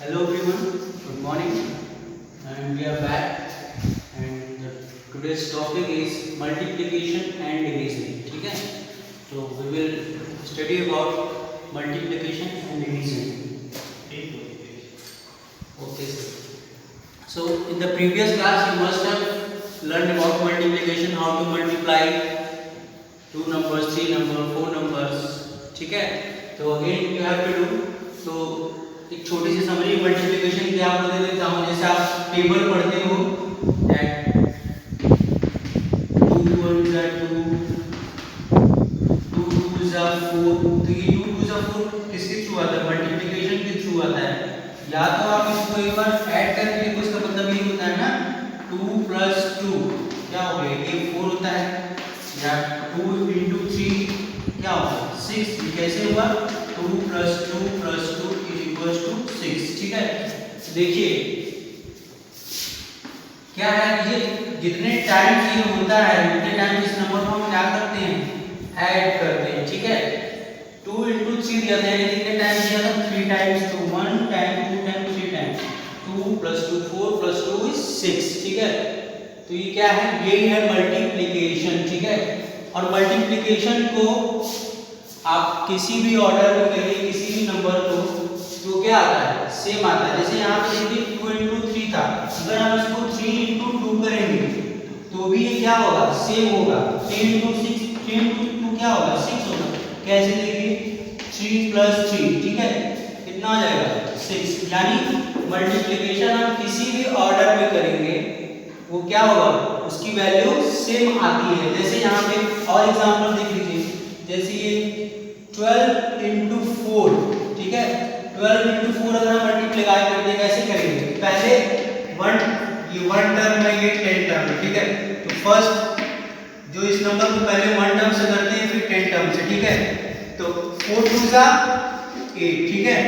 Hello everyone, good morning, and we are back. And today's topic is multiplication and division. ठीक है? So we will study about multiplication and division. Okay, sir. So in the previous class you must have learned about multiplication, how to multiply two numbers, three numbers, four numbers. ठीक है? तो again you have to do. तो एक छोटी सी summary multiplication की आपको दे देता हूँ। जैसे आप टेबल पढ़ते हो दैट 2 1 जा 2 2 2 जा 4, तो ये 2 2 जा 4 किसके थ्रू आता है? मल्टीप्लिकेशन के थ्रू आता है। या तो आप इसको एक बार ऐड करके देखो, इसका मतलब ये होता है ना 2 + 2 क्या हो गया? ये 4 होता है। या 2 × 3 क्या होगा? 6। ये कैसे हुआ? 2 + 2 + 2 = 6। ठीक है, देखिए क्या है, ये जितने टाइम्स ये होता है उतने टाइम्स इस नंबर को हम क्या करते हैं? ऐड करते हैं। ठीक है, 2 × 3 दिया था, यानी कितने टाइम्स दिया था? 3 टाइम्स। तो 1 टाइम 2 टाइम 3 टाइम 2 + 2 4 + 2 = 6। ठीक है, तो ये क्या है? यही है मल्टीप्लिकेशन। ठीक है, और मल्टीप्लिकेशन को आप किसी भी ऑर्डर में करिए, किसी भी नंबर को, तो क्या आता है? सेम आता है। जैसे यहाँ पे देखिए 2 × 3 था, अगर हम इसको 3 × 2 करेंगे तो भी ये क्या होगा? सेम होगा। 3 × 6 3 × 2 क्या होगा? 6 होगा। कैसे? देखिए 3 + 3, ठीक है, कितना हो जाएगा? 6। यानी मल्टीप्लिकेशन हम किसी भी ऑर्डर में करेंगे वो क्या होगा? उसकी वैल्यू सेम आती है। जैसे यहाँ पे और एग्जांपल देख लीजिए, जैसे ये 12 × 4, ठीक है, 12 × 4 अगर हम मल्टीप्लाई करते हैं कैसे करेंगे? पहले ये 1 टर्म है, ये 10 टर्म है। ठीक है, तो फर्स्ट जो इस नंबर को पहले 1 टर्म से करते हैं, फिर 10 टर्म से। ठीक है, तो 4 2 जा 8, ठीक है,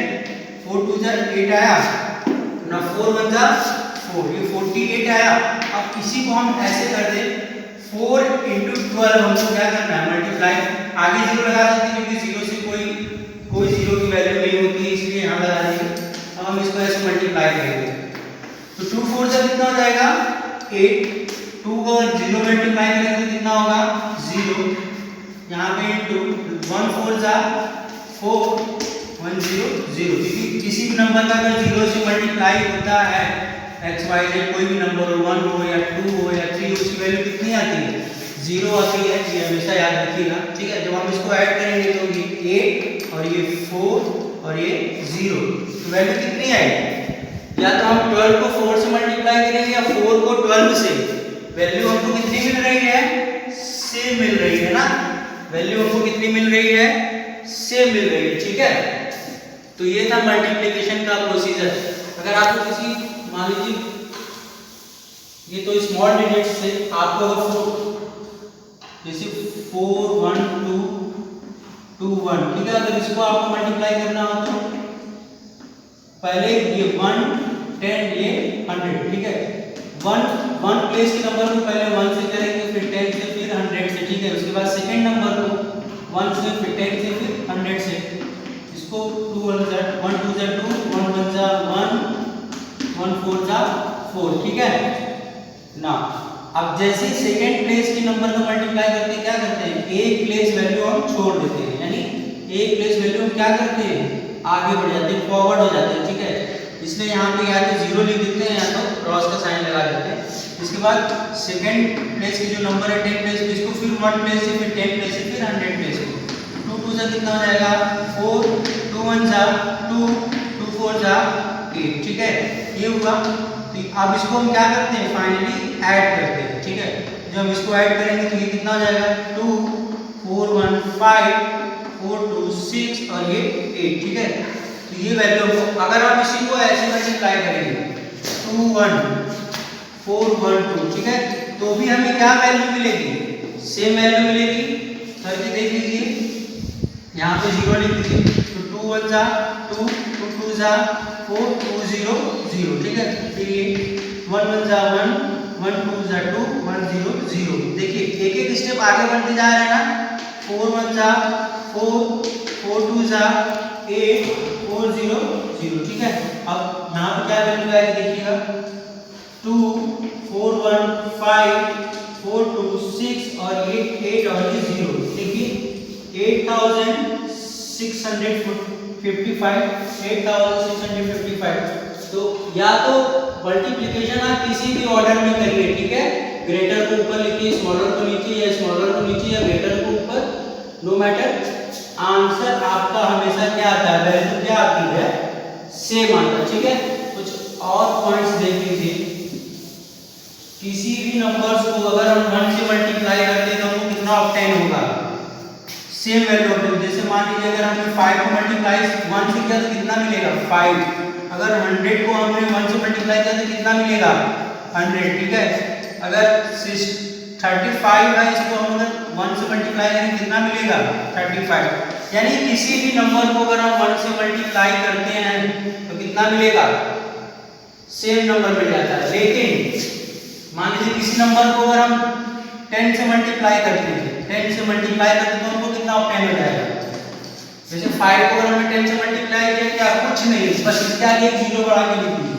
4 2 जा 8 आया ना, 4 1 जा 4, ये 48 आया। अब इसी को हम ऐसे कर दें 4 × 12, हमको क्या करना है? मल्टीप्लाई। आगे 0 लगा सकते हैं क्योंकि 0 से कोई 0 की वैल्यू नहीं होती है, इसलिए यहाँ लगा देंगे। अब हम इसको ऐसे मल्टीप्लाई करेंगे तो 2 4 से कितना हो जाएगा? 8। 2 को 0 मल्टीप्लाई करेंगे तो कितना होगा? 0। यहाँ पे इंटू 1 4 जा 4 1 0 0, क्योंकि किसी भी नंबर का अगर 0 से मल्टीप्लाई होता है, एक्स वाई जेड कोई भी नंबर हो, 1 हो या 2 हो या 3 हो, उसकी वैल्यू कितनी आती है? 0 आती है। ये हमेशा याद रखिएगा। ठीक है, जब हम इसको ऐड करेंगे तो ये 8 और ये 4 और ये 0, तो वैल्यू कितनी आएगी? या तो हम 12 को 4 से मल्टीप्लाई करेंगे या 4 को 12 से। वैल्यू हमको कितनी मिल रही है? सेम मिल रही है ना। वैल्यू हमको कितनी मिल रही है? सेम मिल रही है। ठीक है, तो ये था मल्टीप्लिकेशन का प्रोसीजर। अगर आपको किसी, मान लीजिए ये तो स्मॉल डिजिट से आपको जैसे 4 1 2 2 1, ठीक है, अगर इसको आपको मल्टीप्लाई करना हो तो पहले ये 1 10 ये 100, ठीक है, 1 प्लेस के नंबर को पहले 1 से करेंगे, फिर 10 से, फिर 100 से। ठीक है, उसके बाद सेकंड नंबर को 1 से, फिर 10 से, फिर 100 से। इसको 2 1 जा 1 2 जा 2 1 1 जा 1 1 4 जा 4। ठीक है ना। अब जैसे सेकंड प्लेस के नंबर का मल्टीप्लाई करते हैं, क्या करते हैं? एक प्लेस वैल्यू हम छोड़ देते हैं, यानी एक प्लेस वैल्यू हम क्या करते हैं? आगे बढ़ जाते हैं, फॉरवर्ड हो जाते हैं। ठीक है, इसलिए यहाँ पे या तो 0 लिख देते हैं या तो क्रॉस का साइन लगा देते हैं। इसके बाद सेकंड प्लेस के जो नंबर है 10 प्लेस पे, इसको फिर 1 प्लेस से, फिर 10 प्लेस से, फिर 100 प्लेस पे। 2 2 जा कितना हो जाएगा? 4 2 1 जा 2 2 4 जा 8। ठीक है, ये हुआ। तो अब इसको हम क्या करते हैं? फाइनली ऐड करते हैं। ठीक है, जब हम इसको ऐड करेंगे तो ये कितना हो जाएगा? 2 4 1 5 4 2 6 और ये 8। ठीक है, तो ये वैल्यू हमको, अगर आप इसी को ऐसे मल्टीप्लाई करेंगे 2 1 4 1 2, ठीक है, तो भी हमें क्या वैल्यू मिलेगी? सेम वैल्यू मिलेगी। करके देख लीजिए, यहाँ पे 0 लिख दीजिए, तो 2 1 जा 2 2 2 जा 4 2 0 0। ठीक है, फिर ये 1 1 जा 1 1 2 जा 2 1 0 0। देखिए एक एक स्टेप आगे बढ़ते जा रहे हैं ना। 4 1 जा 4 4 2 जा 8 4 0 0। ठीक है, अब यहाँ पे क्या वैल्यू आएगी देखिएगा, 2 4 1 5 4 2 6 और 8 और ये 0, देखिए 8655 तो या तो मल्टीप्लिकेशन आप किसी भी ऑर्डर में करिए, ठीक है, ग्रेटर को ऊपर लिखिए, स्मॉलर को नीचे, या स्मॉलर को नीचे या ग्रेटर को ऊपर, नो मैटर, आंसर आपका हमेशा क्या आता है, वैल्यू क्या आती है, सेम आता है, ठीक है। कुछ और पॉइंट्स देख लीजिए, किसी भी नंबर्स को अगर हम 1 से मल्टीप्लाई करते हैं तो हमको कितना ऑब्टेन होगा, सेम वैल्यू ऑब्टेन। जैसे मान लीजिए अगर हमने 5 को मल्टीप्लाई 1 से किया तो कितना मिलेगा 5, अगर 100 को हमने 1 से मल्टीप्लाई किया तो कितना मिलेगा 100, ठीक है। अगर 35 है, इसको हम अगर 1 से मल्टीप्लाई करें कितना मिलेगा 35, यानी किसी भी नंबर को अगर हम 1 से मल्टीप्लाई करते हैं तो कितना मिलेगा, सेम नंबर मिल जाता है। लेकिन मान लीजिए किसी नंबर को अगर हम 10 से मल्टीप्लाई करते हैं, 10 से मल्टीप्लाई करते हैं तो हमको कितना ऑब्टेन हो जाएगा, जैसे 5 को अगर हमने 10 से मल्टीप्लाई किया क्या, कुछ नहीं, बस इसके आगे एक 0 बढ़ा के लिख दीजिए,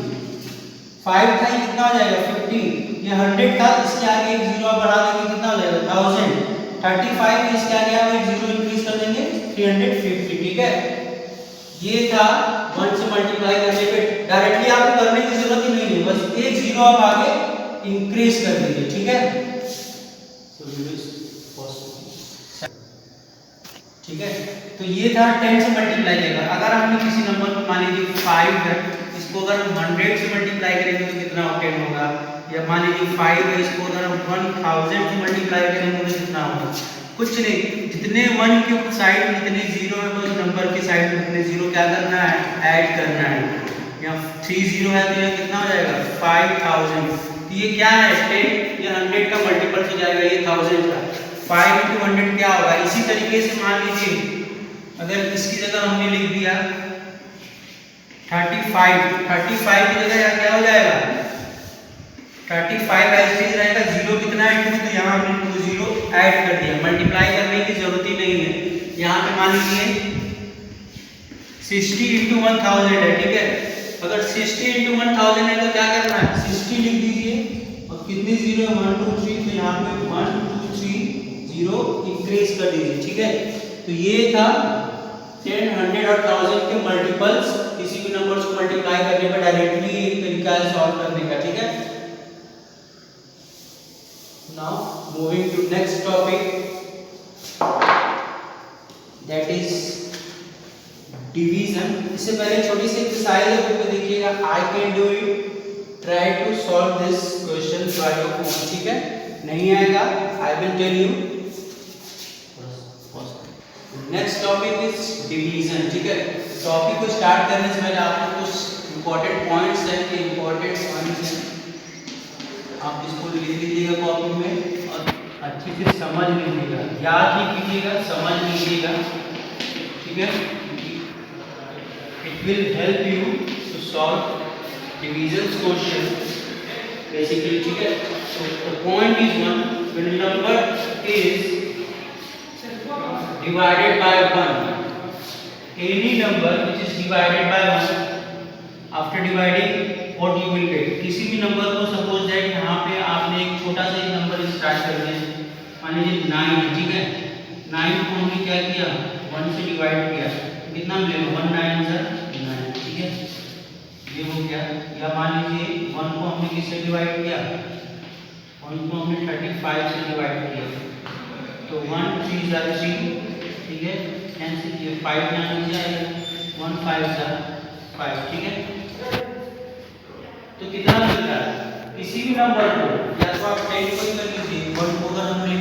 5 था ये कितना हो जाएगा 50, ये 100 था इसके आगे एक 0 बढ़ा देंगे कितना हो जाएगा 1000, 35 इसके आगे आप एक 0 इंक्रीज कर देंगे 350, ठीक है। ये था 1 से मल्टीप्लाई करने पे, डायरेक्टली आपको करने की जरूरत ही नहीं है, बस एक 0 आप आगे इंक्रीज कर दीजिए, ठीक है। ठीक है, तो ये था 10 से मल्टीप्लाई करेगा। अगर हमने किसी नंबर को मान लीजिए 5 है, इसको अगर हम 100 से मल्टीप्लाई करेंगे तो कितना ऑब्टेन होगा, या मान लीजिए 5 है, इसको अगर हम 1000 से मल्टीप्लाई करेंगे तो कितना होगा, कुछ नहीं, जितने 1 के साइड में जितने 0 है उस नंबर के साइड में उतने 0 क्या करना है, ऐड करना है। यहाँ 3 0 है तो यहाँ कितना हो जाएगा 5000, तो ये क्या है 10, ये 100 का मल्टीपल हो जाएगा, ये 1000 का, 5 × 100 क्या होगा। इसी तरीके से मान लीजिए अगर इसकी जगह हमने लिख दिया 35 की जगह यहाँ क्या हो जाएगा 35 ऐसे ही रहेगा, 0 कितना है 2, तो यहाँ हमने 2 0 ऐड कर दिया, मल्टीप्लाई करने की जरूरत ही नहीं है। यहाँ पे मान लीजिए 60 × 1000 है, ठीक है, अगर 60 × 1000 है तो क्या करना है 60 लिख दीजिए और कितने 0 है 1 2 3, तो यहाँ पे 1 2 3 0 इंक्रीज कर दीजिए, ठीक है। तो ये था 10 100 और 1000 के मल्टीपल्स, किसी भी नंबर्स को मल्टीप्लाई करने पर डायरेक्टली एक तरीका है सॉल्व करने का, ठीक है। Now moving to next topic, that is division. इससे पहले छोटी सी एक्सरसाइज है, बुक में देखिएगा, I can do it, try to solve this question by your own, ठीक है। नहीं आएगा I will tell you. Next topic is division, ठीक है। टॉपिक को स्टार्ट करने से पहले आपको कुछ इंपॉर्टेंट पॉइंट्स हैं कि इंपॉर्टेंट पॉइंट्स हैं, आप इसको लिख लीजिएगा कॉपी में और अच्छे से समझ लीजिएगा, याद नहीं कीजिएगा, समझ लीजिएगा, ठीक है। It will help you to solve division question basically, ठीक है। So the point is one, when a number is divided by 1, any number which is divided by 1, after dividing what you will get, किसी भी number को suppose that यहाँ पे आपने एक छोटा सा नंबर स्टार्ट कर दिया, मान लीजिए 9, ठीक है, 9 को हमने क्या किया 1 से डिवाइड किया, कितना मिलेगा 1 9 9, ठीक है, ये हो गया। या मान लीजिए 1 को हमने किससे डिवाइड किया, 1 को हमने 35 से डिवाइड किया, तो 1 3 3, ठीक है, कैंसिल किया, 5 यहाँ नीचे आएगा, 1 5 5, ठीक है। तो कितना मिलता है किसी भी नंबर को, या तो आप 10 को ही कर लीजिए, 1 को अगर हमने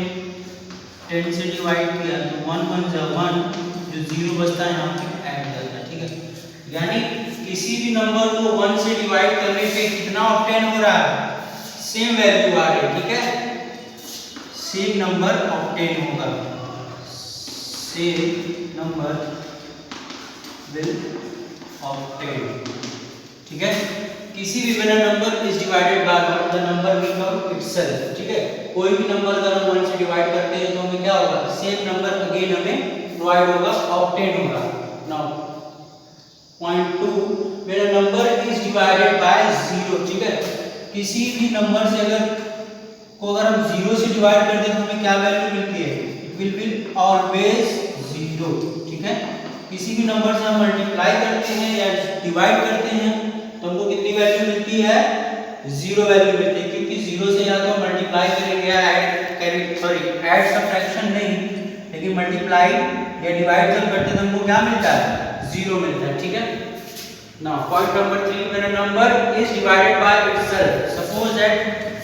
10 से डिवाइड किया तो 1 1 1, जो 0 बचता है यहाँ पे ऐड करना है, ठीक है। यानी किसी भी नंबर को 1 से डिवाइड करने पे कितना ऑब्टेन हो रहा है, सेम वैल्यू आ रही है, ठीक है, सेम नंबर ऑब्टेन होगा, सेम नंबर विल ऑब्टेन, ठीक है। किसी भी when a number is divided by 1, the number will come itself, ठीक है। कोई भी नंबर अगर हम 1 से डिवाइड करते हैं तो हमें क्या होगा, सेम नंबर अगेन हमें प्रोवाइड होगा, ऑब्टेन होगा। Now point 2, when a number is divided by 0, ठीक है, किसी भी नंबर से अगर हम 0 से डिवाइड करते हैं तो हमें क्या वैल्यू मिलती है, इट विल बी ऑलवेज 0, ठीक है। किसी भी नंबर से हम मल्टीप्लाई करते हैं या डिवाइड करते हैं तो हमको कितनी वैल्यू मिलती है, 0 वैल्यू मिलती है, क्योंकि 0 से या तो मल्टीप्लाई करेंगे या ऐड सब्ट्रैक्शन नहीं, लेकिन मल्टीप्लाई या डिवाइड जब करते हैं तो हमको क्या मिलता है, 0 मिलता है, ठीक है। Now point number 3, when a number is divided by itself, suppose that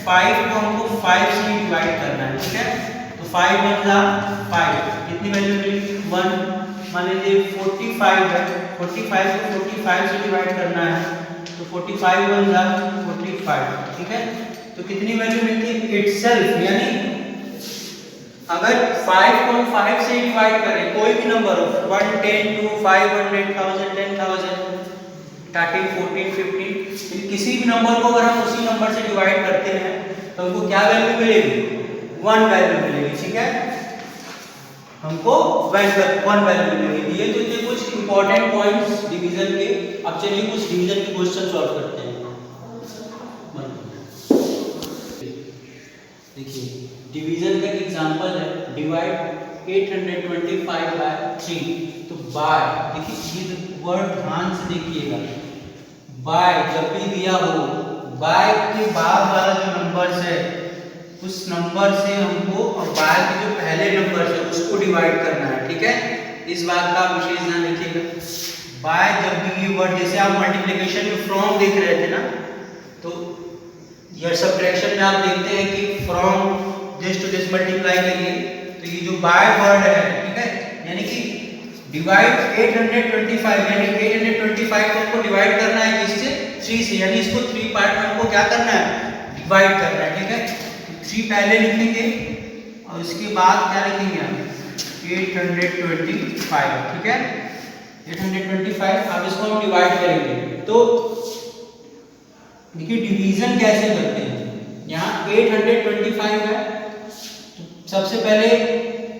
5 को हमको 5 से डिवाइड करना है, ठीक है, तो 5 बन 5, कितनी वैल्यू मिली 1। मान लीजिए 45 है, 45 को 45 से डिवाइड करना है तो 45 बन 45, ठीक है, तो कितनी वैल्यू मिलती है इटसेल्फ, यानी अगर 5 को हम 5 से डिवाइड करें, कोई भी नंबर हो 1 10 2 500 1000 10000 13 14 15, किसी भी नंबर को अगर हम उसी नंबर से डिवाइड करते हैं तो हमको क्या वैल्यू मिलेगी, 1 वैल्यू मिलेगी, ठीक है, हमको 1 वैल्यू मिलेगी। ये तो थे कुछ इंपॉर्टेंट पॉइंट्स डिवीजन के। अब चलिए कुछ डिवीजन के क्वेश्चन सॉल्व करते हैं। देखिए डिवीजन का एक एग्जांपल है, डिवाइड 825 बाय 3, तो बाय, देखिए ये वर्ड ध्यान से देखिएगा, बाय जब भी दिया हो, बाय के बाद वाला जो नंबर्स है उस नंबर से हमको और बाय के जो पहले नंबर है उसको डिवाइड करना है, ठीक है, इस बात का विशेष ध्यान रखिएगा। बाय जब भी ये वर्ड, जैसे आप मल्टीप्लिकेशन में फ्रॉम देख रहे थे ना, तो या सब्ट्रैक्शन में आप देखते हैं कि from this to this multiply करिए, तो ये जो बाय वर्ड है, ठीक है, यानी कि डिवाइड 825, यानी 825 को हमको डिवाइड करना है किससे, 3 से, यानी इसको 3 पार्ट में हमको क्या करना है, डिवाइड करना है, ठीक है। 3 पहले लिखेंगे और उसके बाद क्या लिखेंगे हम 825, ठीक है, 825। अब इसको हम डिवाइड करेंगे, तो देखिए डिवीजन कैसे करते हैं, यहाँ 825 है, सबसे पहले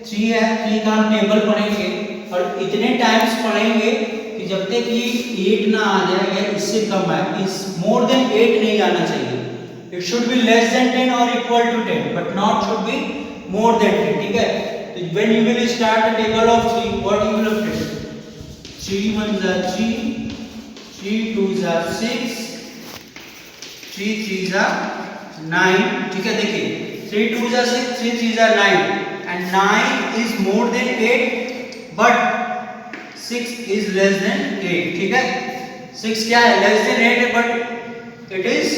3 है, 3 का हम टेबल पढ़ेंगे और इतने टाइम्स पढ़ेंगे कि जब तक ये 8 ना आ जाए या इससे कम है, इस मोर देन 8 नहीं आना चाहिए, it should be less than 10 और equal to 10, but not should be more than 10, ठीक है। तो when you will start the table of 3, what you will obtain, 3 1 is 3, 3 2 is 6, 3 3 is 9, ठीक है, देखिए 3 2 is 6, 3 3 is 9, and 9 is more than 8 but 6 is less than 8, ठीक है, 6 क्या है, लेस देन 8 है, but it is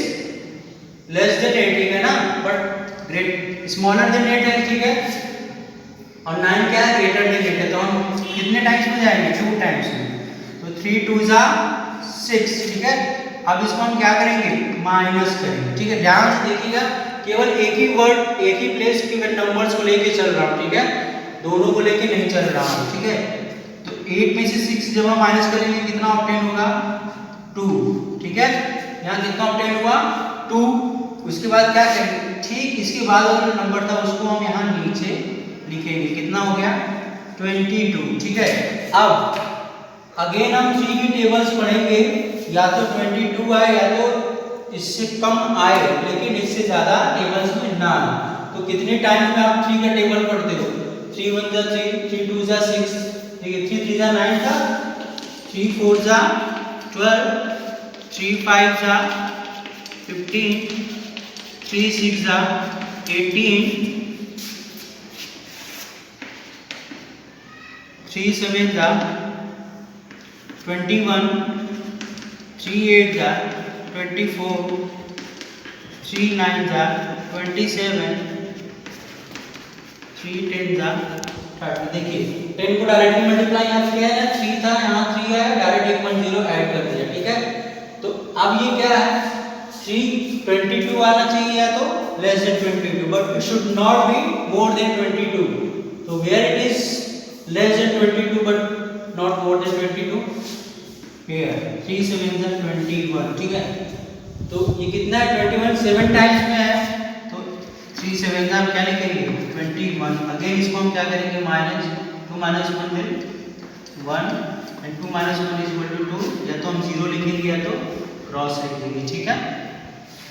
less then 8, ठीक है ना, बट ग्रेट स्मॉलर देन 8 है, ठीक है, और 9 क्या है, ग्रेटर देन 8 है, तो हम कितने टाइम्स में जाएंगे, 2 टाइम्स में, तो 3 2 is 6, ठीक है। अब इसको हम क्या करेंगे, माइनस करेंगे, ठीक है, ध्यान से देखिएगा, केवल एक ही वर्ड एक ही प्लेस के नंबर्स को लेके चल रहा हूँ, ठीक है, दोनों को लेके नहीं चल रहा हूँ, ठीक है। तो 8 में से 6 जब हम माइनस करेंगे कितना ऑब्टेन होगा, 2, ठीक है, यहाँ कितना ऑब्टेन हुआ 2। उसके बाद क्या करेंगे, ठीक इसके बाद वाला नंबर था उसको हम यहाँ नीचे लिखेंगे, कितना हो गया 22, ठीक है। अब अगेन हम 3 की टेबल्स पढ़ेंगे, या तो 22 आए या तो इससे कम आए, लेकिन इससे ज्यादा टेबल्स में ना आए। तो कितने टाइम में आप 3 का टेबल पढ़ते हो, 3 1 जा 3, 3 2 जा 6, ठीक है, 3 3 जा 9 था, 3 4 जा 12, 3 5 जा 15, 3 6 जा 18, 3 7 जा 21, 3 8 जा 24, 3 9 जा 27, 3 10 जा 30। देखिए 10 को डायरेक्टली मल्टीप्लाई यहाँ किया है, 3 था यहाँ 3 है, डायरेक्ट 110 ऐड कर दिया, ठीक है। तो अब ये क्या है, 322 आना चाहिए या तो less than 22, but it should not be more than 22। तो where it is less than 22 but not more than 22, here 3 7 is 21, ठीक है। तो ये कितना है 21, 7 टाइम्स में है, तो 3 7 हम क्या लिखेंगे 21। अगेन इसको हम क्या करेंगे, -2 - 1 1, एंड 2 - 1 = 2, या तो हम 0 लिखेंगे या तो क्रॉस लिख देंगे, ठीक है।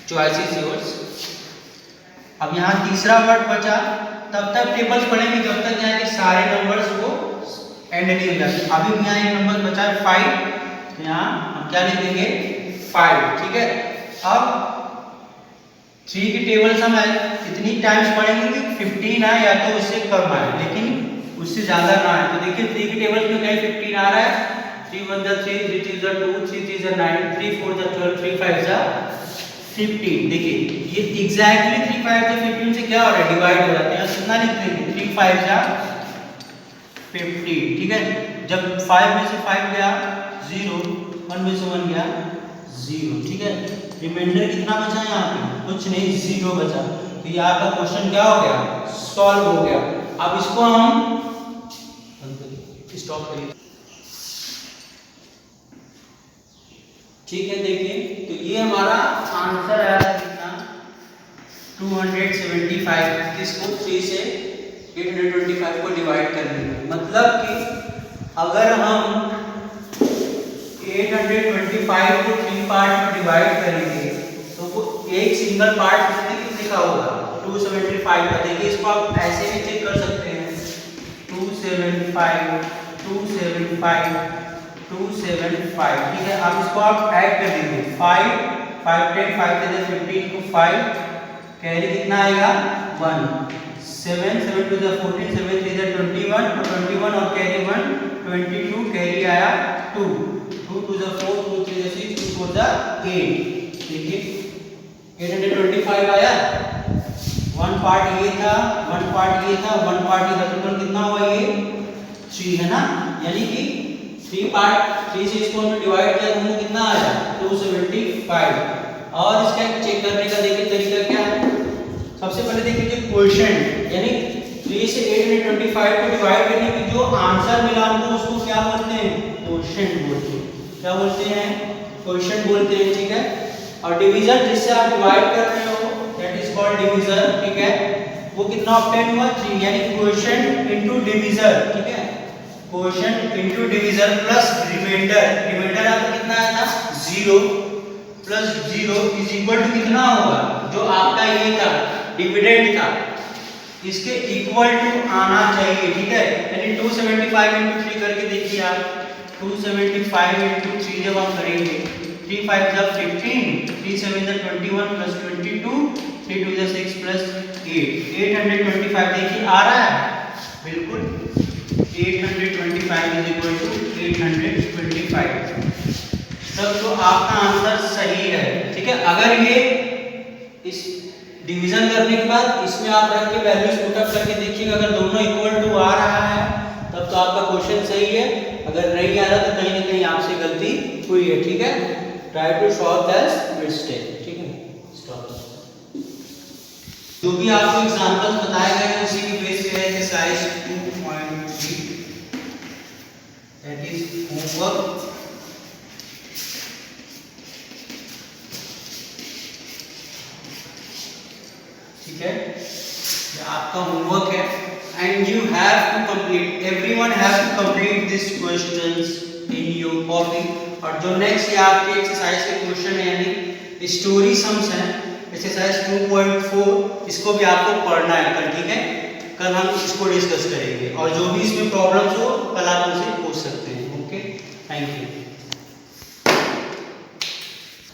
Choice is yours. अब यहाँ तीसरा वर्ड बचा, तब तक टेबल्स पढ़ेंगे जब तक यहाँ के सारे नंबर्स को एंड नहीं हो जाते। अभी यहाँ एक नंबर बचा है 5, तो यहाँ हम क्या लिख देंगे 5, ठीक है। अब 3 की टेबल्स हम इतनी टाइम्स पढ़ेंगे कि 15 आए या तो उससे कम आए, लेकिन उससे ज़्यादा ना आए। तो देखिए 3 की टेबल्स में कहीं 15 आ रहा है, 3 × 1 = 3, 3 × 2 = 2, 3 × 3 = 9, 3 × 4 = 12, 3 × 5 = 15। देखिए ये एग्जैक्टली 3 × 5 = 15 से क्या हो रहा है, डिवाइड हो जाते हैं। कितना लिख देंगे 3 × 5 = 50, ठीक है। जब 5 में से 5 गया 0, 1 में से 1 गया 0, ठीक है। रिमाइंडर कितना बचा यहाँ पे, कुछ नहीं, 0 बचा। तो ये आपका क्वेश्चन क्या हो गया, सॉल्व हो गया। अब इसको हम स्टॉप करिए, ठीक है। देखिए तो ये हमारा आंसर आया था कितना, 275। किसको 3 से 825 को डिवाइड करने में, मतलब कि अगर हम 825 को 3 पार्ट में डिवाइड करेंगे तो वो एक सिंगल पार्ट कितने का होगा, 275 का। देखिए इसको आप ऐसे भी चेक कर सकते हैं, 275, 275, 275, ठीक है। अब इसको आप ऐड कर दीजिए, 5, 5 10, 5 × 15 को 5, कैरी कितना आएगा 1, 7, 7 × 2 = 14, 7 × 3 = 21, और 21 और कैरी 1, 22, कैरी आया 2, 2 × 2 = 4, 2 × 3 = 6, 2 × 4 = 8। देखिए 825 आया। 1 पार्ट ये था, 1 पार्ट ये था, 1 पार्ट ये था, टोटल कितना हुआ ये 3 है ना। यानी कि 3 पार्ट, 3 से इसको हमने डिवाइड किया तो हमें कितना आया 275। और इसका चेक करने का देखिए तरीका क्या है। सबसे पहले देखिए जो क्वोशिएंट, यानी 3 से 825 को डिवाइड करने में जो आंसर मिला हमको उसको क्या बोलते हैं, क्वोशिएंट बोलते हैं। क्या बोलते हैं, क्वोशिएंट बोलते हैं, ठीक है। और डिवीजन जिससे आप डिवाइड कर रहे हो दैट इज कॉल्ड डिवीजन, ठीक है। वो कितना ऑब्टेन हुआ 3, यानी क्वोशिएंट इनटू डिवीजर, ठीक है। Quotient into divisor plus remainder, remainder आपका कितना आया था 0 प्लस 0 इज इक्वल टू कितना होगा, जो आपका ये था डिविडेंड था इसके इक्वल टू आना चाहिए, ठीक है। यानी 275 × 3 करके देखिए आप, 275 × 3 जब हम करेंगे, 3 × 5 = 15, 3 × 7 = 21 + 22, 3 × 2 = 6 + 8, 825 देखिए आ रहा है, बिल्कुल 825 = 825। तब तो आपका आंसर सही है, ठीक है। अगर ये इस डिवीजन करने के बाद इसमें आप रख के वैल्यूज पुटअप करके देखिएगा, अगर दोनों इक्वल टू आ रहा है तब तो आपका क्वेश्चन सही है। अगर नहीं आ रहा तो कहीं ना कहीं आपसे गलती हुई है, ठीक है। Try to solve that mistake, ठीक है। स्टॉप। जो भी आपको एग्जांपल्स बताए गए हैं उसी की बेस पे है एक्सरसाइज 2.3 दैट इज होमवर्क। ठीक है, ये आपका होमवर्क है and you have to complete, everyone have to complete this questions in your copy. और जो नेक्स्ट ये आपके एक्सरसाइज के क्वेश्चन है यानी स्टोरी सम्स हैं, एक्सरसाइज 2.4, इसको भी आपको पढ़ना है कल, ठीक है। कल हम इसको डिस्कस करेंगे और जो भी इसमें प्रॉब्लम्स हो कल आप उनसे पूछ सकते हैं। Okay, thank you.